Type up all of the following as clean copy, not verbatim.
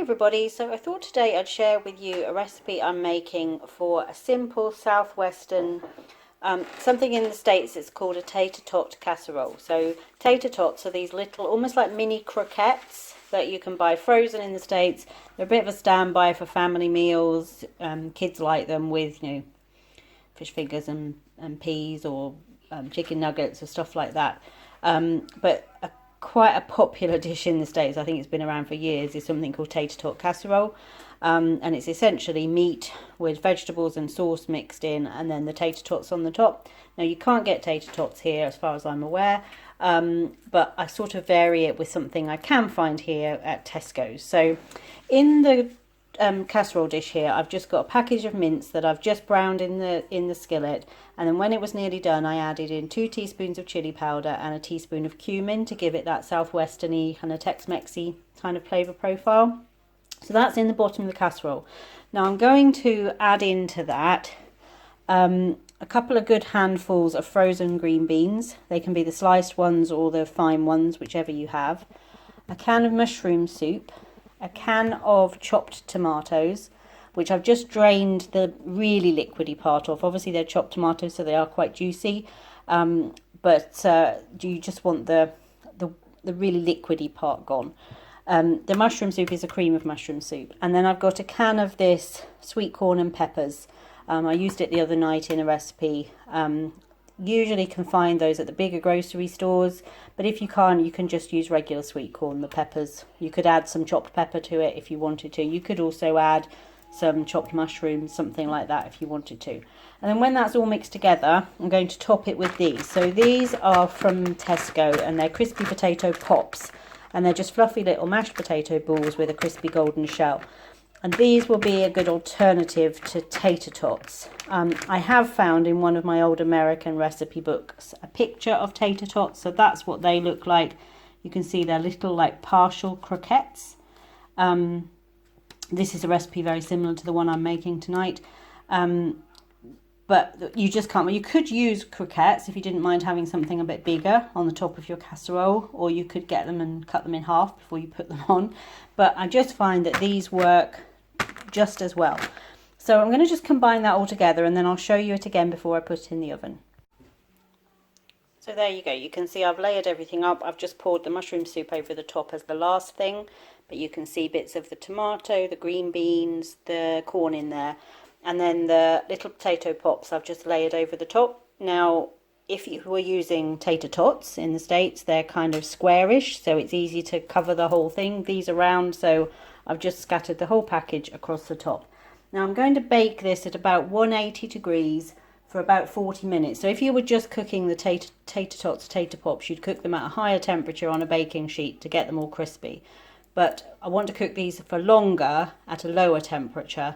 everybody, so I thought today I'd share with you a recipe I'm making for a simple Southwestern, something in the States it's called a Tater Tot Casserole. So tater tots are these little, almost like mini croquettes that you can buy frozen in the States. They're a bit of a standby for family meals. Kids like them with, fish fingers and peas or chicken nuggets or stuff like that. Quite a popular dish in the States, I think it's been around for years, is something called Tater Tot Casserole. And it's essentially meat with vegetables and sauce mixed in, and then the tater tots on the top. Now you can't get tater tots here as far as I'm aware, but I sort of vary it with something I can find here at Tesco's. So in the casserole dish here, I've just got a package of mince that I've just browned in the skillet, and then when it was nearly done I added in 2 teaspoons of chili powder and a teaspoon of cumin to give it that southwesterny kind of Tex-Mexy kind of flavour profile. So that's in the bottom of the casserole. Now I'm going to add into that a couple of good handfuls of frozen green beans. They can be the sliced ones or the fine ones, whichever you have. A can of mushroom soup, a can of chopped tomatoes, which I've just drained the really liquidy part off. Obviously they're chopped tomatoes, so they are quite juicy, but you just want the really liquidy part gone. The mushroom soup is a cream of mushroom soup, and then I've got a can of this sweet corn and peppers. I used it the other night in a recipe. Usually can find those at the bigger grocery stores, but if you can't, you can just use regular sweet corn. The peppers, you could add some chopped pepper to it if you wanted to. You could also add some chopped mushrooms, something like that, if you wanted to. And then when that's all mixed together, I'm going to top it with these. So these are from Tesco, and they're crispy potato pops, and they're just fluffy little mashed potato balls with a crispy golden shell. And these will be a good alternative to tater tots. I have found in one of my old American recipe books a picture of tater tots, so that's what they look like. You can see they're little like partial croquettes. This is a recipe very similar to the one I'm making tonight. But you just can't. You could use croquettes if you didn't mind having something a bit bigger on the top of your casserole, or you could get them and cut them in half before you put them on. But I just find that these work just as well. So I'm going to just combine that all together, and then I'll show you it again before I put it in the oven. So there you go. You can see I've layered everything up. I've just poured the mushroom soup over the top as the last thing, but you can see bits of the tomato, the green beans, the corn in there, and then the little potato pops I've just layered over the top. Now, if you were using tater tots in the States, they're kind of squarish, so it's easy to cover the whole thing. These are round, so I've just scattered the whole package across the top. Now I'm going to bake this at about 180 degrees for about 40 minutes. So if you were just cooking the tater tots, tater pops, you'd cook them at a higher temperature on a baking sheet to get them all crispy. But I want to cook these for longer at a lower temperature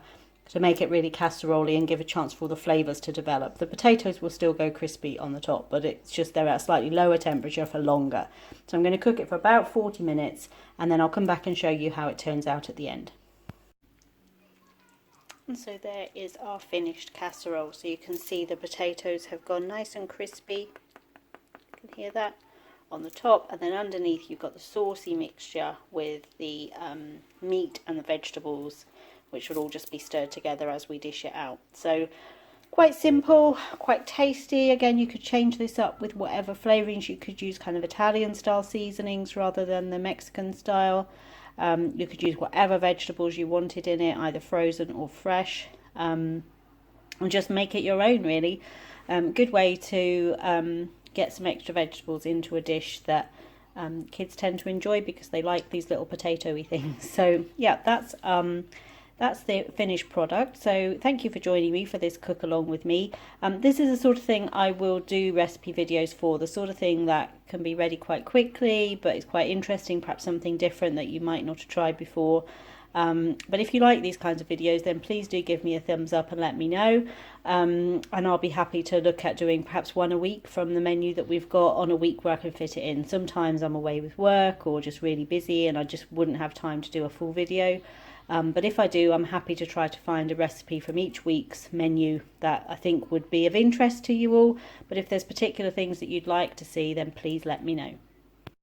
to make it really casserole-y and give a chance for all the flavours to develop. The potatoes will still go crispy on the top, but it's just they're at a slightly lower temperature for longer. So I'm going to cook it for about 40 minutes, and then I'll come back and show you how it turns out at the end. And so there is our finished casserole. So you can see the potatoes have gone nice and crispy. You can hear that on the top, and then underneath you've got the saucy mixture with the meat and the vegetables, which will all just be stirred together as we dish it out. So quite simple, quite tasty. Again, you could change this up with whatever flavourings. You could use kind of Italian style seasonings rather than the Mexican style. You could use whatever vegetables you wanted in it, either frozen or fresh, and just make it your own, really. Good way to get some extra vegetables into a dish that kids tend to enjoy because they like these little potato-y things. So yeah, that's the finished product. So thank you for joining me for this cook along with me. This is the sort of thing I will do recipe videos for, the sort of thing that can be ready quite quickly, but it's quite interesting, perhaps something different that you might not have tried before. But if you like these kinds of videos, then please do give me a thumbs up and let me know. And I'll be happy to look at doing perhaps one a week from the menu that we've got on a week where I can fit it in. Sometimes I'm away with work or just really busy and I just wouldn't have time to do a full video. But if I do, I'm happy to try to find a recipe from each week's menu that I think would be of interest to you all. But if there's particular things that you'd like to see, then please let me know.